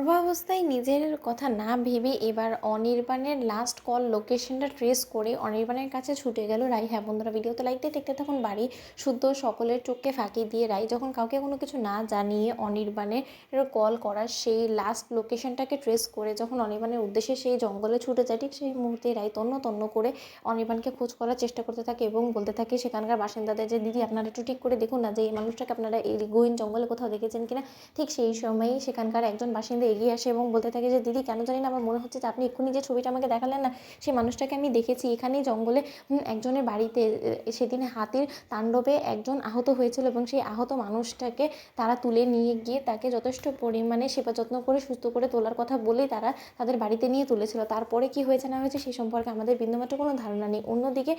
গর্ভাবস্থায় নিজের কথা না ভেবে এবার অনির্বাণের লাস্ট কল লোকেশনটা ট্রেস করে অনির্বাণের কাছে ছুটে গেল রাই। হ্যাঁ বন্ধুরা, ভিডিওতে লাইক দিয়ে দেখতে থাকুন। বাড়ি শুদ্ধ সকলের চোখকে ফাঁকি দিয়ে রাই যখন কাউকে কোনো কিছু না জানিয়ে অনির্বাণের কল করার সেই লাস্ট লোকেশনটাকে ট্রেস করে যখন অনির্বাণের উদ্দেশ্যে সেই জঙ্গলে ছুটে যায়, ঠিক সেই মুহূর্তে রাই তন্ন তন্ন করে অনির্বাণকে খোঁজ করার চেষ্টা করতে থাকে এবং বলতে থাকে সেখানকার বাসিন্দাদের যে দিদি আপনারা একটু ঠিক করে দেখুন না যে এই মানুষটাকে আপনারা এই গহীন জঙ্গলে কোথাও দেখেছেন কিনা। ঠিক সেই সময়ই সেখানকার একজন বাসিন্দা এগিয়ে আসে এবং বলতে থাকে যে দিদি কেন জানি না আমার মনে হচ্ছে যে আপনি এক্ষুনি যে ছবিটা আমাকে দেখালেন না, সেই মানুষটাকে আমি দেখেছি এখানেই জঙ্গলে একজনের বাড়িতে। সেদিন হাতির তাণ্ডবে একজন আহত হয়েছিল এবং সেই আহত মানুষটাকে তারা তুলে নিয়ে গিয়ে তাকে যথেষ্ট পরিমাণে সেবা যত্ন করে সুস্থ করে তোলার কথা বলেই তারা তাদের বাড়িতে নিয়ে তুলেছিল। তারপরে কি হয়েছে না হয়েছে সেই সম্পর্কে আমাদের বিন্দুমাত্র কোনো ধারণা নেই। অন্যদিকে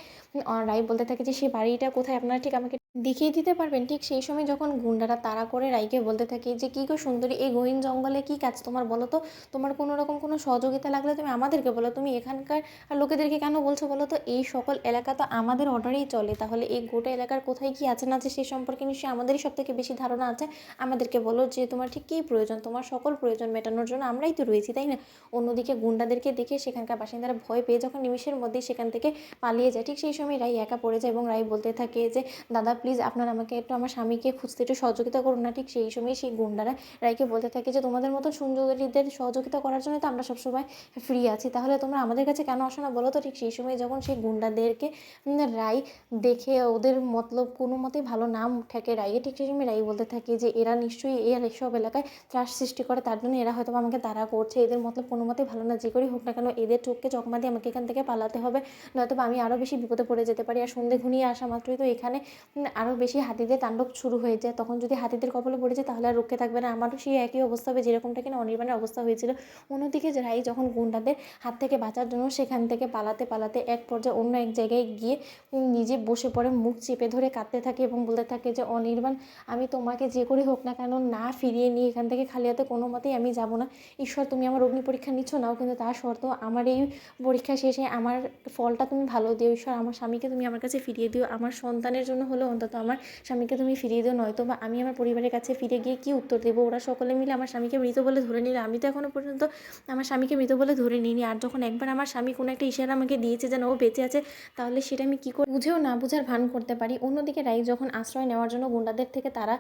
রাই বলতে থাকে যে সেই বাড়িটা কোথায় আপনারা ঠিক আমাকে দেখিয়ে দিতে পারবেন। ঠিক সেই সময় যখন গুন্ডারা তাড়া করে রাইকে বলতে থাকে যে কী গো সুন্দরী, এই গহীন জঙ্গলে কী কাজ তোমার বলো তো, তোমার কোনো রকম কোনো সহযোগিতা লাগলে তুমি আমাদেরকে বলো, তুমি এখানকার লোকেদেরকে কেন বলছো বলো তো, এই সকল এলাকা তো আমাদের অর্ডারেই চলে, তাহলে এই গোটা এলাকার কোথায় কী আছে না আছে সেই সম্পর্কে নিশ্চয়ই আমাদেরই সব থেকে বেশি ধারণা আছে। আমাদেরকে বলো যে তোমার ঠিক কী প্রয়োজন, তোমার সকল প্রয়োজন মেটানোর জন্য আমরাই তো রয়েছি, তাই না। অন্যদিকে গুন্ডাদেরকে দেখে সেখানকার বাসিন্দারা ভয় পেয়ে যখন নিমিষের মধ্যেই সেখান থেকে পালিয়ে যায়, ঠিক সেই সময় রাই একা পড়ে যায় এবং রাই বলতে থাকে যে দাদা প্লিজ আপনারা আমাকে একটু আমার স্বামীকে খুঁজতে একটু সহযোগিতা করুন না। ঠিক সেই সময় সেই গুন্ডারা রাইকে বলতে থাকে যে তোমাদের মতো সুন্দরীদের সহযোগিতা করার জন্য তো আমরা সবসময় ফ্রি আছি, তাহলে তোমরা আমাদের কাছে কেন আসো না বলো তো। ঠিক সেই সময় যখন সেই গুন্ডাদেরকে রাই দেখে ওদের মতলব কোনো মতেই ভালো নাম ঠেকে রাইয়ে, ঠিক সেই সময় রাই বলতে থাকে যে এরা নিশ্চয়ই এসব এলাকায় ত্রাস সৃষ্টি করে, তার জন্য এরা হয়তো আমাকে তাড়া করছে, এদের মতলব কোনো মতেই ভালো না, যে করেই হোক না কেন এদের চোখকে চকমা দিয়ে আমাকে এখান থেকে পালাতে হবে, নয়তো আমি আরও বেশি বিপদে পড়ে যেতে পারি। আর সন্ধে ঘনিয়ে আসা মাত্রই তো এখানে আরও বেশি হাতিদের তাণ্ডব শুরু হয়ে যায়, তখন যদি হাতিদের কবলে পড়ে যায় তাহলে আর রক্ষে থাকবে না, আমারও সেই একই অবস্থা হবে যেরকমটা কিনা অনির্বাণের অবস্থা হয়েছিল। অন্যদিকে রাই যখন গুন্ডাদের হাত থেকে বাঁচার জন্য সেখান থেকে পালাতে পালাতে এক পর্যায়ে অন্য এক জায়গায় গিয়ে নিজে বসে পড়ে মুখ চেপে ধরে কাঁদতে থাকে এবং বলতে থাকে যে অনির্বাণ, আমি তোমাকে যে করে হোক না কেন না ফিরিয়ে নিয়ে এখান থেকে খালি হাতে কোনো মতেই আমি যাব না। ঈশ্বর তুমি আমার অগ্নি পরীক্ষা নিচ্ছ নাও, কিন্তু তার শর্ত আমার এই পরীক্ষা শেষে আমার ফলটা তুমি ভালো দিও। ঈশ্বর আমার স্বামীকে তুমি আমার কাছে ফিরিয়ে দিও, আমার সন্তানের জন্য হলেও অন্তত আমার স্বামীকে তুমি ফিরিয়ে দিও, নয়তো বা আমি আমার পরিবারের কাছে ফিরে গিয়ে কী উত্তর দেবো। ওরা সকলে মিলে আমার স্বামীকে মৃত বলে ধরে নিলে, আমি তো এখনও পর্যন্ত আমার স্বামীকে মৃত বলে ধরে নিইনি। আর যখন একবার আমার স্বামী কোনো একটা ইশারা আমাকে দিয়েছে যেন ও বেঁচে আছে, তাহলে সেটা আমি কী করে বুঝেও না বুঝার ভান করতে পারি। অন্যদিকে রাই যখন আশ্রয় নেওয়ার জন্য গুন্ডাদের থেকে তারা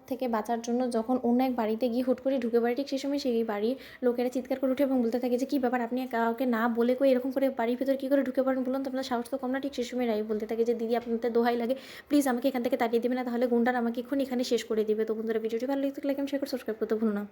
থেকে বাঁচার জন্য যখন অন্য এক বাড়িতে গিয়ে হুট করে ঢুকে পড়ে, ঠিক সেই সময় সেই বাড়ির লোকেরা চিৎকার করে উঠে এবং বলতে থাকে যে কী ব্যাপার, আপনি কাউকে না বলে কই এরকম করে বাড়ির ভিতরে কী করে ঢুকে পড়েন বলুন তো, আপনার সাহস তো কম না। ঠিক সেই সময় রাই বলতে থাকে যে দিদি আপনাদের দোহাই লাগে, প্লিজ আমাকে এখান থেকে তাড়িয়ে দেবে না, তাহলে গুন্ডারা আমাকে এক্ষুনি এখানে শেষ করে দিবে। তো বন্ধুরা, ভিডিওটি ভালো লাগলে লাইক এবং শেয়ার করে সাবস্ক্রাইব করতে ভুলো না।